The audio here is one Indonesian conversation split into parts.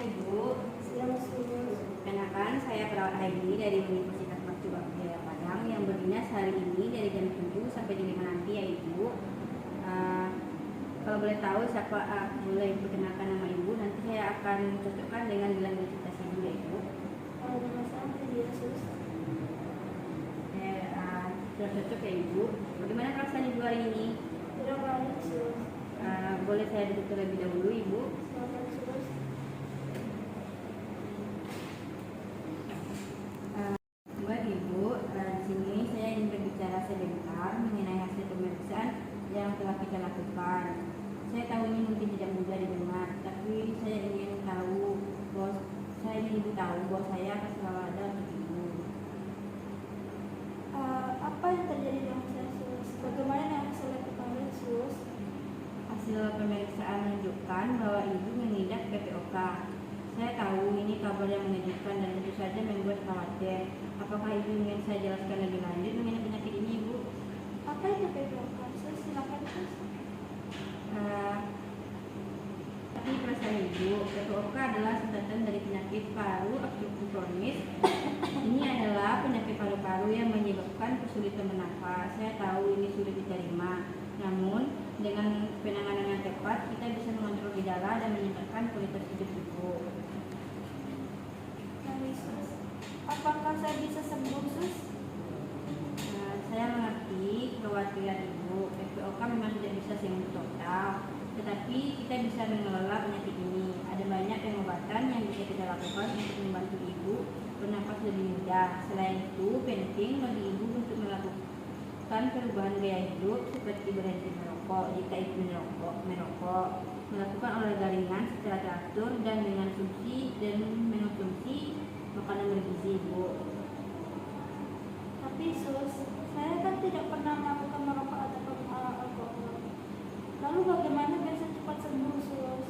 Ibu. Siang, Sus. Perkenalkan, saya perawat Heidi dari Universitas Mercu Jaya Padang yang berdinas hari ini dari jam 7 sampai jam 5 nanti ya Ibu. Kalau boleh tahu siapa, boleh perkenalkan nama Ibu, nanti saya akan cocokkan dengan gelar identitas Ibu ya Ibu. Nama saya Nadia, Sus. Sudah cocok ya Ibu. Bagaimana perasaan Ibu hari ini? Tidak baik, Sus. Boleh saya duduk terlebih dahulu Ibu? Silakan, Sus. Baik Ibu, di sini saya ingin berbicara sebentar mengenai hasil pemeriksaan yang telah kita lakukan. Saya tahu ini mungkin tidak mudah didengar, tapi saya ingin tahu bahwa Ibu tahu bahwa saya akan selalu ada untuk Ibu. Apa yang terjadi dengan saya, Sus? Bagaimana yang saya ketahui, Sus? Hasil pemeriksaan menunjukkan bahwa Ibu mengidap PPOK. Saya tahu ini kabar yang mengejutkan dan tentu saja membuat khawatir. Apakah Ibu ingin saya jelaskan lebih lanjut mengenai penyakit ini, Ibu? Apa itu PPOK, Sus? Silakan, Sus. Tapi perasaan Ibu, PPOK adalah singkatan dari penyakit paru obstruktif kronis. Ini adalah penyakit paru-paru yang menyebabkan kesulitan bernafas. Saya tahu ini sulit diterima, namun dengan penanganan yang tepat kita bisa mengontrol gejala dan meningkatkan kualitas hidup Ibu. Baik, Sus. Apakah saya bisa sembuh, Sus? Saya mengerti kekhawatiran Ibu. PPOK memang tidak bisa sembuh total, tetapi kita bisa mengelola penyakit ini. Ada banyak pengobatan yang bisa kita lakukan untuk membantu Ibu bernafas lebih mudah. Selain itu, penting bagi Ibu untuk melakukan perubahan gaya hidup seperti berhenti merokok jika Ibu merokok, melakukan olahraga ringan secara teratur dan mengonsumsi makanan bergizi Ibu. Tapi, Sus, saya kan tidak pernah melakukan merokok atau alkohol. Lalu bagaimana biasa cepat sembuh, Sus?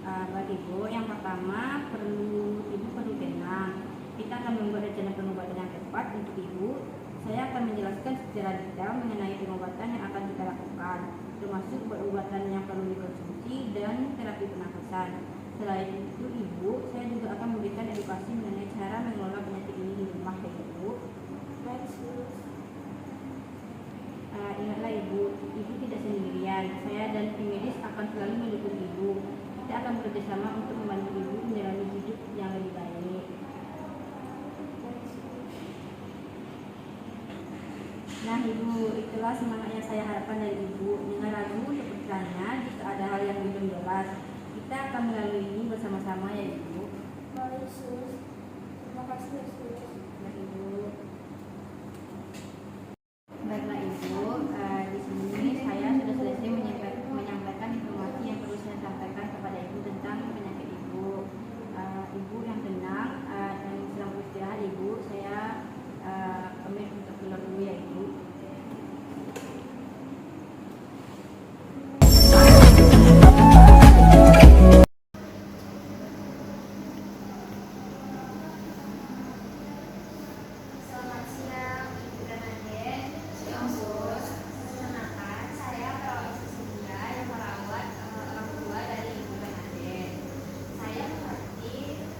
Bagi Ibu, yang pertama Ibu perlu tenang. Kita akan membuat rencana pengobatan yang tepat untuk Ibu. Saya akan menjelaskan secara detail mengenai pengobatan yang akan kita lakukan, termasuk obat-obatan yang perlu dikonsumsi dan terapi pernafasan. Selain itu, Ibu, saya juga akan memberikan edukasi mengenai cara mengelola penyakit ini di rumah ya Ibu. Baik, Sus. Ingatlah Ibu tidak sendirian. Saya dan tim medis akan selalu mendukung Ibu. Kita akan bekerjasama untuk membantu Ibu menjalani hidup yang lebih baik. Nah Ibu, itulah semangat yang saya harapkan dari Ibu. Jangan ragu untuk bertanya jika ada hal yang belum jelas. Kita akan melalui ini bersama-sama ya Ibu. Baik, Sus. Terima kasih, Sus. Nah Ibu. Baiklah Ibu, di sini saya sudah selesai menyampaikan informasi yang perlu saya sampaikan kepada Ibu tentang penyakit Ibu. Ibu yang tenang dan selamat istirahat Ibu. Saya pamit untuk keluar dulu ya Ibu. Selamat siang, Ibu dan Adik. Siang, Sus. Perkenalkan, saya perawat Cecilia yang merawat orang tua dari Ibu dan Adik. Saya mengerti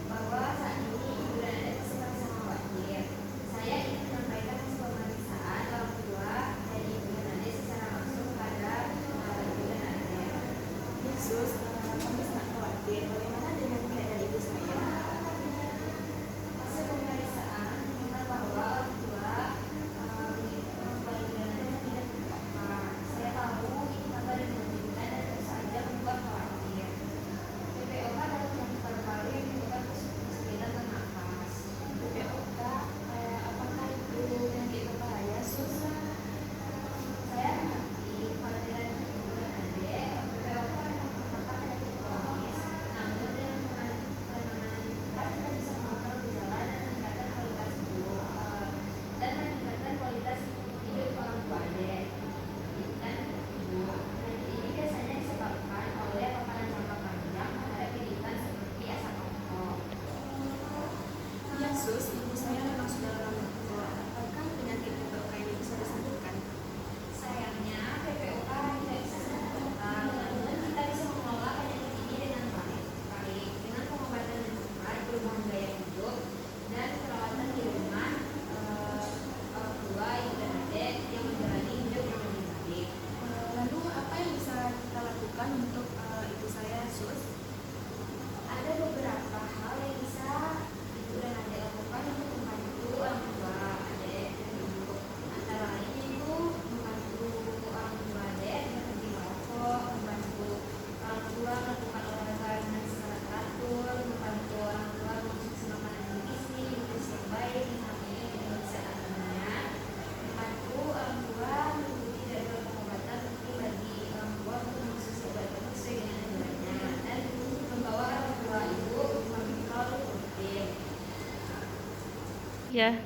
bahwa saat ini Ibu dan Adik pasti merasa khawatir. Saya ingin menyampaikan hasil pemeriksaan orang tua dari Ibu dan Adik secara langsung kepada Ibu dan Adik. Sus, kami sangat khawatir. Bagaimana dengan keadaan ibu saya? Hasil pemeriksaan menunjukkan bahwa orang tua Ibu dan Adik tidak apa-apa. Saya tahu ini kabar yang mengejutkan dan tentu saja membuat khawatir. PPOK adalah penyakit paru-paru yang menyebabkan kesulitan bernafas. PPOK, apakah itu penyakit berbahaya, Sus? Saya mengerti kekhawatiran Ibu dan Adik. PPOK memang merupakan penyakit kronis, namun dengan penanganan tepat kita bisa mengontrol gejala dan meningkatkan kualitas hidup orang tua Adik. Dan Ibu, penyakit ini biasanya disebabkan oleh paparan jangka panjang terhadap gigitan seperti asap rokok. Ya, Sus, ibu saya memang sudah lama merokok. Apakah penyakit PPOK ini bisa disembuhkan? Sayangnya, PPOK tidak bisa sembuh total, namun kita bisa mengelola penyakit ini dengan baik dengan pengobatan Ya.